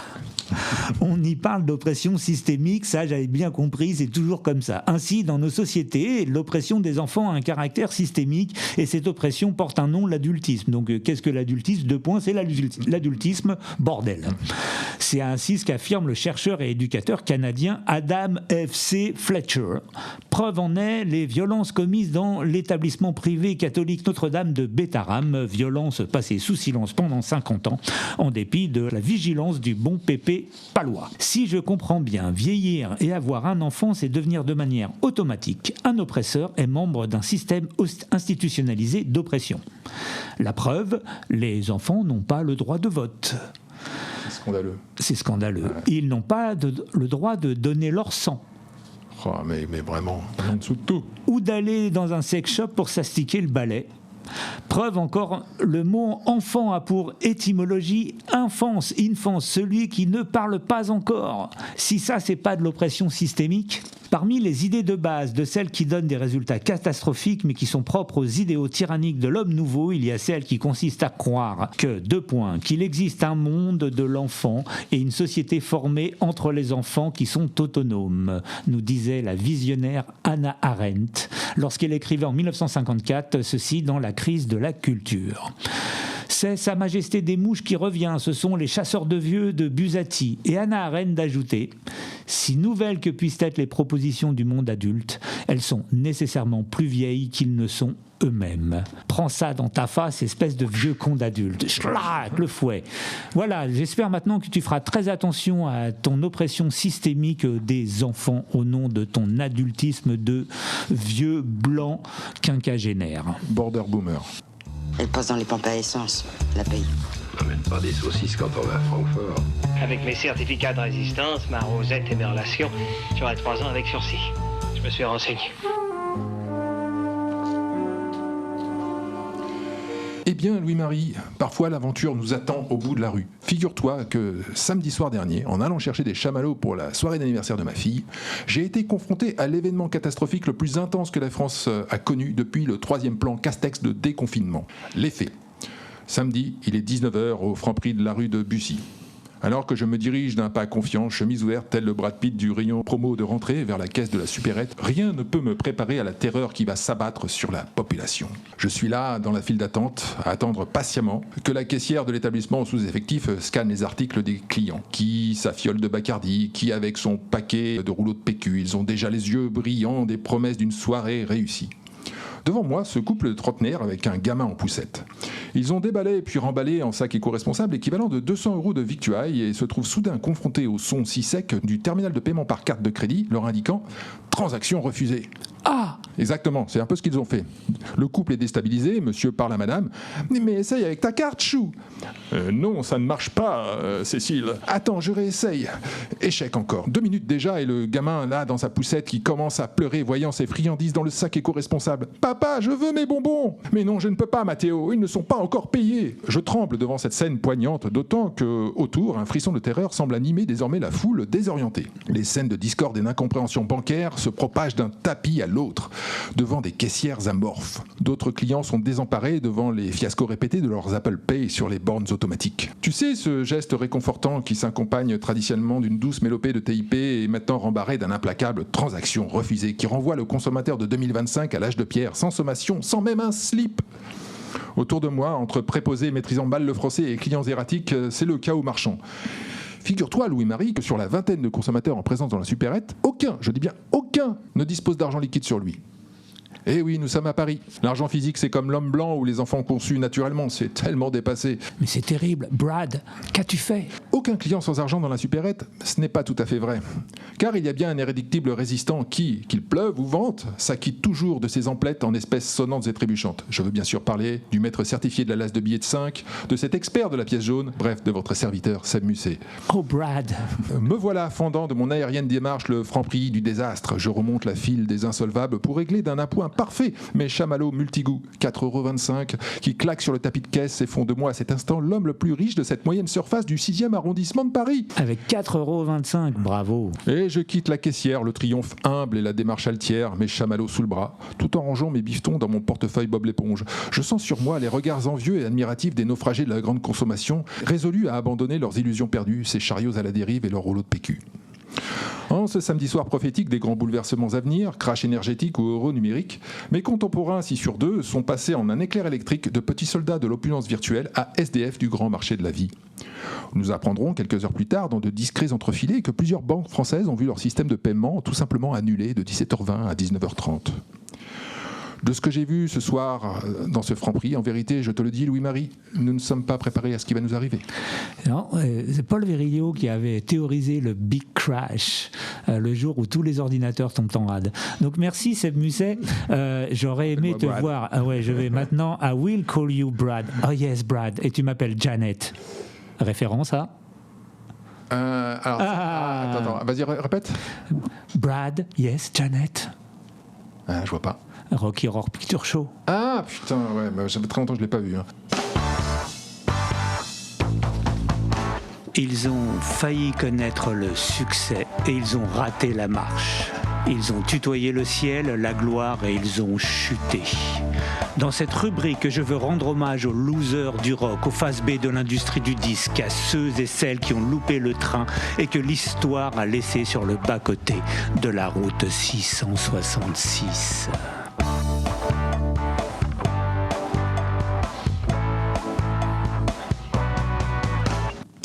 On y parle d'oppression systémique, ça j'avais bien compris, c'est toujours comme ça. Ainsi, dans nos sociétés, l'oppression des enfants a un caractère systémique et cette oppression porte un nom, l'adultisme. Donc qu'est-ce que l'adultisme ? 2 points, c'est l'adultisme, bordel. C'est ainsi ce qu'affirme le chercheur et éducateur canadien Adam F.C. Fletcher. Preuve en est les violences commises dans l'établissement privé catholique Notre-Dame de Bétharram, violences passées sous silence pendant 50 ans, en dépit de la vigilance du bon Pépé Palois. Si je comprends bien, vieillir et avoir un enfant, c'est devenir de manière automatique informatique. Un oppresseur est membre d'un système institutionnalisé d'oppression. La preuve, les enfants n'ont pas le droit de vote. C'est scandaleux. C'est scandaleux. Ouais. Ils n'ont pas le droit de donner leur sang. Oh, mais vraiment, en dessous de tout. Ou d'aller dans un sex shop pour s'astiquer le balai. Preuve encore, le mot enfant a pour étymologie infance, celui qui ne parle pas encore. Si ça, c'est pas de l'oppression systémique. Parmi les idées de base de celles qui donnent des résultats catastrophiques mais qui sont propres aux idéaux tyranniques de l'homme nouveau, il y a celle qui consiste à croire que, qu'il existe un monde de l'enfant et une société formée entre les enfants qui sont autonomes, nous disait la visionnaire Hannah Arendt lorsqu'elle écrivait en 1954 ceci dans La crise de la culture. C'est Sa Majesté des mouches qui revient, ce sont les chasseurs de vieux de Buzzati. Et Hannah Arendt d'ajouter, si nouvelles que puissent être les propositions du monde adulte, elles sont nécessairement plus vieilles qu'ils ne sont eux-mêmes. Prends ça dans ta face, espèce de vieux con d'adulte. Schlac, le fouet. Voilà, j'espère maintenant que tu feras très attention à ton oppression systémique des enfants au nom de ton adultisme de vieux blanc quinquagénaire. Border boomer. Elle passe dans les pompes à essence, la paye. On n'amène pas des saucisses quand on va à Francfort. Avec mes certificats de résistance, ma rosette et mes relations, j'aurai 3 ans avec sursis. Je me suis renseigné. Eh bien, Louis-Marie, parfois l'aventure nous attend au bout de la rue. Figure-toi que samedi soir dernier, en allant chercher des chamallows pour la soirée d'anniversaire de ma fille, j'ai été confronté à l'événement catastrophique le plus intense que la France a connu depuis le 3e plan Castex de déconfinement. Les faits. Samedi, il est 19h au Franprix de la rue de Bussy. Alors que je me dirige d'un pas confiant, chemise ouverte, tel le Brad Pitt du rayon promo de rentrée vers la caisse de la supérette, rien ne peut me préparer à la terreur qui va s'abattre sur la population. Je suis là, dans la file d'attente, à attendre patiemment que la caissière de l'établissement sous-effectif scanne les articles des clients. Qui s'affiole de Bacardi, qui avec son paquet de rouleaux de PQ, ils ont déjà les yeux brillants des promesses d'une soirée réussie. Devant moi, ce couple de trentenaires avec un gamin en poussette. Ils ont déballé puis remballé en sac éco-responsable l'équivalent de 200 € de victuailles et se trouvent soudain confrontés au son si sec du terminal de paiement par carte de crédit, leur indiquant « Transaction refusée ». Ah, exactement, c'est un peu ce qu'ils ont fait. Le couple est déstabilisé, monsieur parle à madame. Mais essaye avec ta carte, chou. Non, ça ne marche pas, Cécile. Attends, je réessaye. Échec encore. 2 minutes déjà et le gamin, là, dans sa poussette, qui commence à pleurer, voyant ses friandises dans le sac éco-responsable. Papa, je veux mes bonbons. Mais non, je ne peux pas, Mathéo, ils ne sont pas encore payés. Je tremble devant cette scène poignante, d'autant que, autour, un frisson de terreur semble animer désormais la foule désorientée. Les scènes de discorde et d'incompréhension bancaire se propagent d'un tapis à l'autre, devant des caissières amorphes. D'autres clients sont désemparés devant les fiascos répétés de leurs Apple Pay sur les bornes automatiques. Tu sais, ce geste réconfortant qui s'accompagne traditionnellement d'une douce mélopée de TIP et maintenant rembarré d'un implacable transaction refusée qui renvoie le consommateur de 2025 à l'âge de pierre, sans sommation, sans même un slip. Autour de moi, entre préposés maîtrisant mal le français et clients erratiques, c'est le chaos marchand. Figure-toi, Louis-Marie, que sur la vingtaine de consommateurs en présence dans la supérette, aucun, je dis bien aucun, ne dispose d'argent liquide sur lui. Eh oui, nous sommes à Paris. L'argent physique, c'est comme l'homme blanc ou les enfants conçus naturellement. C'est tellement dépassé. Mais c'est terrible. Brad, qu'as-tu fait ? Aucun client sans argent dans la supérette, ce n'est pas tout à fait vrai. Car il y a bien un irréductible résistant qui, qu'il pleuve ou vente, s'acquitte toujours de ses emplettes en espèces sonnantes et trébuchantes. Je veux bien sûr parler du maître certifié de la lasse de billets de 5, de cet expert de la pièce jaune, bref, de votre serviteur Seb Musset. Oh Brad ! Me voilà fendant de mon aérienne démarche le Franprix du désastre. Je remonte la file des insolvables pour régler d'un appoint parfait mes chamallows multigoûts, 4,25 €, qui claquent sur le tapis de caisse et font de moi à cet instant l'homme le plus riche de cette moyenne surface du 6e arrondissement de Paris. Avec 4,25 €, bravo. Et je quitte la caissière, le triomphe humble et la démarche altière, mes chamallows sous le bras, tout en rangeant mes bifetons dans mon portefeuille Bob l'éponge. Je sens sur moi les regards envieux et admiratifs des naufragés de la grande consommation, résolus à abandonner leurs illusions perdues, ces chariots à la dérive et leurs rouleaux de PQ. En ce samedi soir prophétique des grands bouleversements à venir, crash énergétique ou euro numérique, mes contemporains 6 sur 2 sont passés en un éclair électrique de petits soldats de l'opulence virtuelle à SDF du grand marché de la vie. Nous apprendrons quelques heures plus tard dans de discrets entrefilés que plusieurs banques françaises ont vu leur système de paiement tout simplement annulé de 17h20 à 19h30. De ce que j'ai vu ce soir dans ce Franprix, en vérité, je te le dis, Louis-Marie, nous ne sommes pas préparés à ce qui va nous arriver. Non, c'est Paul Virilio qui avait théorisé le Big Crash, le jour où tous les ordinateurs tombent en rade. Donc merci Seb Musset, j'aurais aimé te voir. Ah ouais, je vais maintenant à Will Call You Brad. Oh yes Brad, et tu m'appelles Janet. Référence à attends, vas-y, répète. Brad, yes, Janet. Je vois pas. Rocky Horror Picture Show. Ah putain, ouais, bah, ça fait très longtemps que je l'ai pas vu. Hein. Ils ont failli connaître le succès et ils ont raté la marche. Ils ont tutoyé le ciel, la gloire et ils ont chuté. Dans cette rubrique, je veux rendre hommage aux losers du rock, aux face B de l'industrie du disque, à ceux et celles qui ont loupé le train et que l'histoire a laissé sur le bas-côté de la route 666.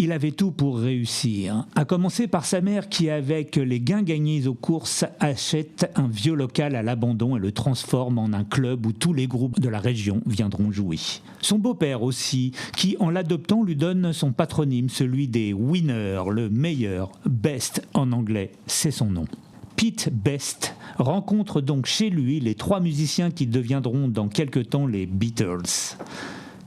Il avait tout pour réussir, à commencer par sa mère qui, avec les gains gagnés aux courses, achète un vieux local à l'abandon et le transforme en un club où tous les groupes de la région viendront jouer. Son beau-père aussi, qui en l'adoptant lui donne son patronyme, celui des winners, le meilleur, Best en anglais, c'est son nom. Pete Best rencontre donc chez lui les 3 musiciens qui deviendront dans quelque temps les Beatles.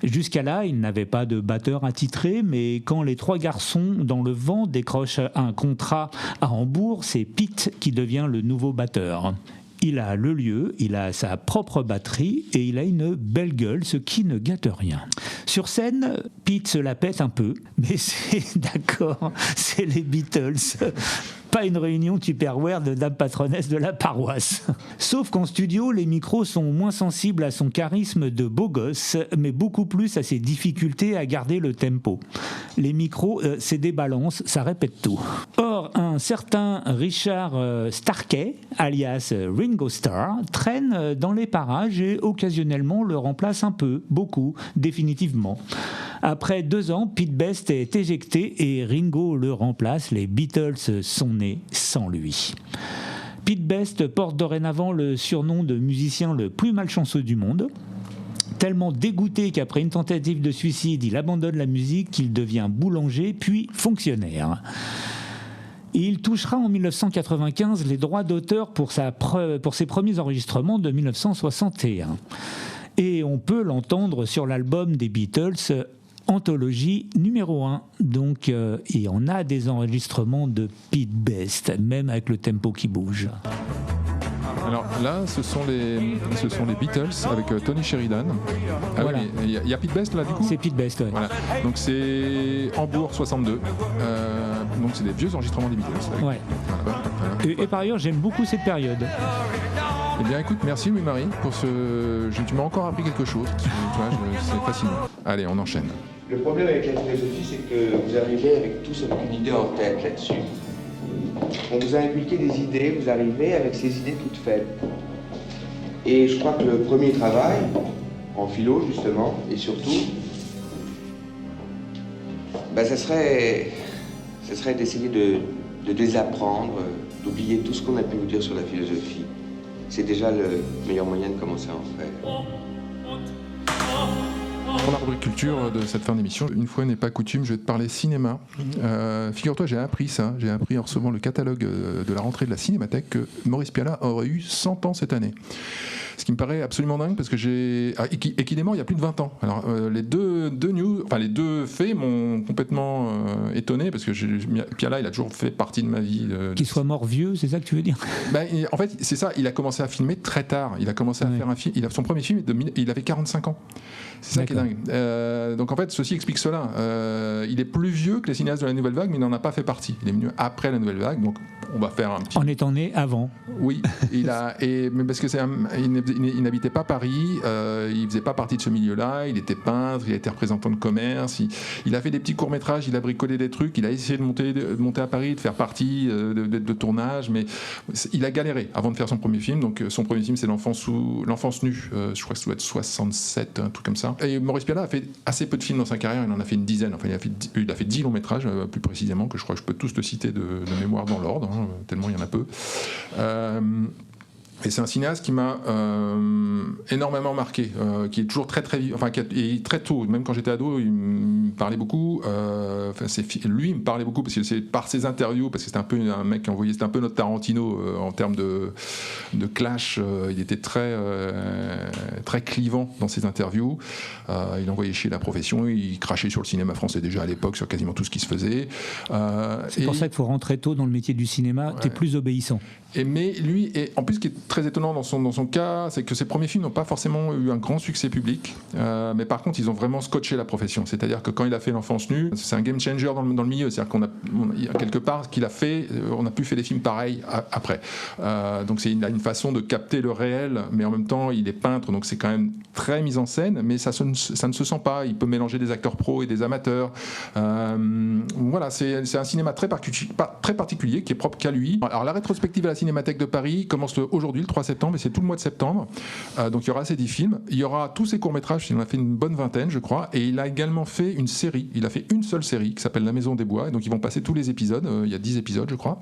Jusqu'à là, il n'avait pas de batteur attitré, mais quand les 3 garçons dans le vent décrochent un contrat à Hambourg, c'est Pete qui devient le nouveau batteur. Il a le lieu, il a sa propre batterie et il a une belle gueule, ce qui ne gâte rien. Sur scène, Pete se la pète un peu, mais c'est d'accord, c'est les Beatles. Pas une réunion Tupperware de dame patronesse de la paroisse. Sauf qu'en studio, les micros sont moins sensibles à son charisme de beau gosse, mais beaucoup plus à ses difficultés à garder le tempo. Les micros, c'est des balances, ça répète tout. Or, un certain Richard Starkey, alias Ringo Starr, traîne dans les parages et occasionnellement le remplace un peu, beaucoup, définitivement. Après 2 ans, Pete Best est éjecté et Ringo le remplace. Les Beatles sont nés sans lui. Pete Best porte dorénavant le surnom de musicien le plus malchanceux du monde. Tellement dégoûté qu'après une tentative de suicide, il abandonne la musique, qu'il devient boulanger puis fonctionnaire. Il touchera en 1995 les droits d'auteur pour ses premiers enregistrements de 1961. Et on peut l'entendre sur l'album des Beatles, Anthologie numéro 1. Donc, il y en a des enregistrements de Pete Best, même avec le tempo qui bouge. Alors là, ce sont les Beatles avec Tony Sheridan. Ah voilà. Il y a Pete Best là du coup. C'est Pete Best, ouais. Voilà. Donc c'est Hambourg 62. Donc c'est des vieux enregistrements des Beatles. Avec... Ouais. Voilà. Et par ailleurs, j'aime beaucoup cette période. Eh bien écoute, merci Louis-Marie pour ce... Tu m'as encore appris quelque chose. Tu vois, c'est fascinant. Allez, on enchaîne. Le problème avec la philosophie, c'est que vous arrivez avec tous avec une idée en tête là-dessus. On vous a inculqué des idées, vous arrivez avec ces idées toutes faibles. Et je crois que le premier travail, en philo justement, et surtout, ça serait d'essayer de désapprendre, d'oublier tout ce qu'on a pu vous dire sur la philosophie. C'est déjà le meilleur moyen de commencer à en faire. Pour la rubrique culture de cette fin d'émission, une fois n'est pas coutume, je vais te parler cinéma. Figure-toi, j'ai appris en recevant le catalogue de la rentrée de la Cinémathèque que Maurice Pialat aurait eu 100 ans cette année. Ce qui me paraît absolument dingue parce que et qu'il est mort il y a plus de 20 ans. Alors les deux faits m'ont complètement étonné parce que Pialat, il a toujours fait partie de ma vie. Qu'il soit mort vieux, c'est ça que tu veux dire? En fait, c'est ça. Il a commencé à filmer très tard. Il a commencé à faire un film. Son premier film, il avait 45 ans. C'est ça qui est dingue. Donc en fait, ceci explique cela. Il est plus vieux que les cinéastes de la Nouvelle Vague, mais il n'en a pas fait partie. Il est venu après la Nouvelle Vague, donc on va faire un petit... En étant né avant. Oui, mais parce que il n'habitait pas Paris, il faisait pas partie de ce milieu-là, il était peintre, il était représentant de commerce, il a fait des petits courts-métrages, il a bricolé des trucs, il a essayé de monter à Paris, de faire partie de tournage, mais il a galéré avant de faire son premier film. Donc son premier film, c'est L'Enfance nue, je crois que ça doit être 67, un truc comme ça. Et Maurice Pialat a fait assez peu de films dans sa carrière, il en a fait une dizaine, enfin il a fait 10 longs-métrages, plus précisément, que je crois que je peux tous te citer de mémoire dans l'ordre, tellement il y en a peu. Et c'est un cinéaste qui m'a énormément marqué, qui est toujours très tôt, même quand j'étais ado, il me parlait beaucoup. Lui, il me parlait beaucoup parce que c'est par ses interviews, parce que c'était un peu un mec qui envoyait, c'était un peu notre Tarantino en termes de clash. Il était très clivant dans ses interviews. Il envoyait chier la profession, il crachait sur le cinéma français déjà à l'époque, sur quasiment tout ce qui se faisait. C'est pour ça qu'il faut rentrer tôt dans le métier du cinéma. T'es plus obéissant. Mais lui, et en plus, ce qui est très étonnant dans son cas, c'est que ses premiers films n'ont pas forcément eu un grand succès public, mais par contre, ils ont vraiment scotché la profession. C'est-à-dire que quand il a fait L'Enfance nue, c'est un game changer dans le milieu. C'est-à-dire il y a quelque part, ce qu'il a fait, on a pu faire des films pareils après. Donc il a une façon de capter le réel, mais en même temps, il est peintre, donc c'est quand même très mis en scène, mais ça ne se sent pas. Il peut mélanger des acteurs pros et des amateurs. Voilà, c'est un cinéma très particulier, qui est propre qu'à lui. Alors la rétrospective à la Cinémathèque de Paris commence aujourd'hui, le 3 septembre, et c'est tout le mois de septembre. Donc il y aura ces 10 films. Il y aura tous ses courts-métrages, il en a fait une bonne vingtaine, je crois, et il a également fait une série. Il a fait une seule série qui s'appelle La Maison des Bois, et donc ils vont passer tous les épisodes. Il y a 10 épisodes, je crois.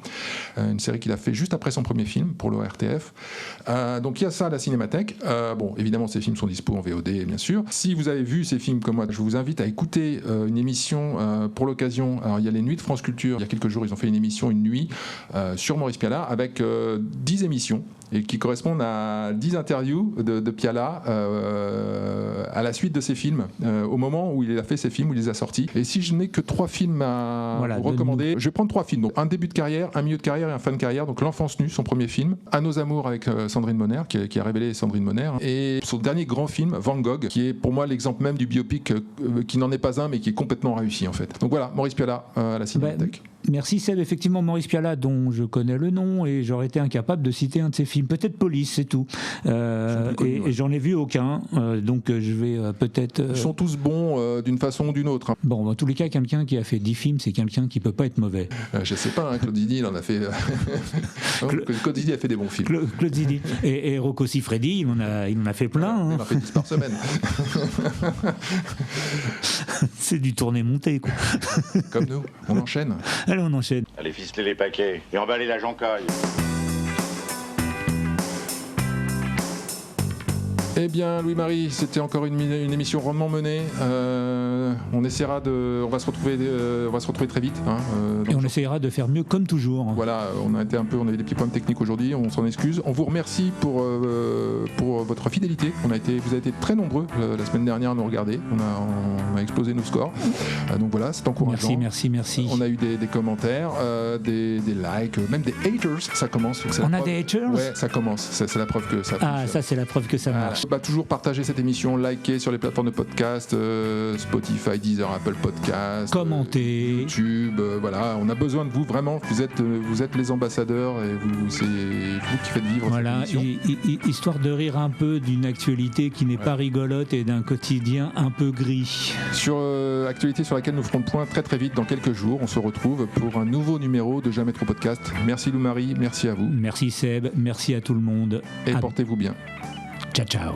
Une série qu'il a fait juste après son premier film, pour l'ORTF. Donc il y a ça à la Cinémathèque. Bon, évidemment, ces films sont dispo en VOD, bien sûr. Si vous avez vu ces films comme moi, je vous invite à écouter une émission pour l'occasion. Alors il y a les Nuits de France Culture. Il y a quelques jours, ils ont fait une émission, une nuit, sur Maurice Pialat, avec 10 émissions, et qui correspondent à 10 interviews de Pialat à la suite de ses films, au moment où il a fait ses films, où il les a sortis. Et si je n'ai que 3 films à vous recommander, je vais prendre 3 films. Donc un début de carrière, un milieu de carrière et un fin de carrière. Donc L'Enfance nue, son premier film, À nos amours avec Sandrine Monner, qui a révélé Sandrine Monner, et son dernier grand film, Van Gogh, qui est pour moi l'exemple même du biopic qui n'en est pas un, mais qui est complètement réussi en fait. Donc voilà, Maurice Pialat à la Cinémathèque. Merci Seb. Effectivement, Maurice Pialat, dont je connais le nom, et j'aurais été incapable de citer un de ses films. Peut-être Police, c'est tout. Et j'en ai vu aucun, donc je vais peut-être... Ils sont tous bons d'une façon ou d'une autre. Bon, dans tous les cas, quelqu'un qui a fait 10 films, c'est quelqu'un qui peut pas être mauvais. Je sais pas, Claude Zidi, il en a fait... Claude Zidi a fait des bons films. Claude Zidi. Et Rocco Siffredi, il en a fait plein. Il en a fait 10 par semaine. C'est du tourné-monté, quoi. Comme nous, on enchaîne. Allez, on enchaîne. Allez, ficeler les paquets et emballer la joncaille. Eh bien, Louis-Marie, c'était encore une émission rondement menée. On va se retrouver très vite. Et on essaiera de faire mieux comme toujours. Voilà, on a eu des petits problèmes techniques aujourd'hui, on s'en excuse. On vous remercie pour votre fidélité. Vous avez été très nombreux la semaine dernière à nous regarder. On a explosé nos scores. Donc voilà, c'est encourageant. Merci. On a eu des commentaires, des likes, même des haters. Ça commence. On a des haters ? Ouais, ça commence. C'est la preuve que ça fonctionne. Ah, ça c'est la preuve que ça marche. Toujours partager cette émission, liker sur les plateformes de podcast, Spotify, Deezer, Apple Podcast, commenter, YouTube. Voilà, on a besoin de vous vraiment. Vous êtes les ambassadeurs et c'est vous qui faites vivre cette émission. Histoire de rire un peu d'une actualité qui n'est pas rigolote et d'un quotidien un peu gris. Sur actualité sur laquelle nous ferons le point très très vite dans quelques jours. On se retrouve pour un nouveau numéro de Jamais Trop Podcast. Merci Lou-Marie, merci à vous. Merci Seb, merci à tout le monde. Et portez-vous bien. Ciao.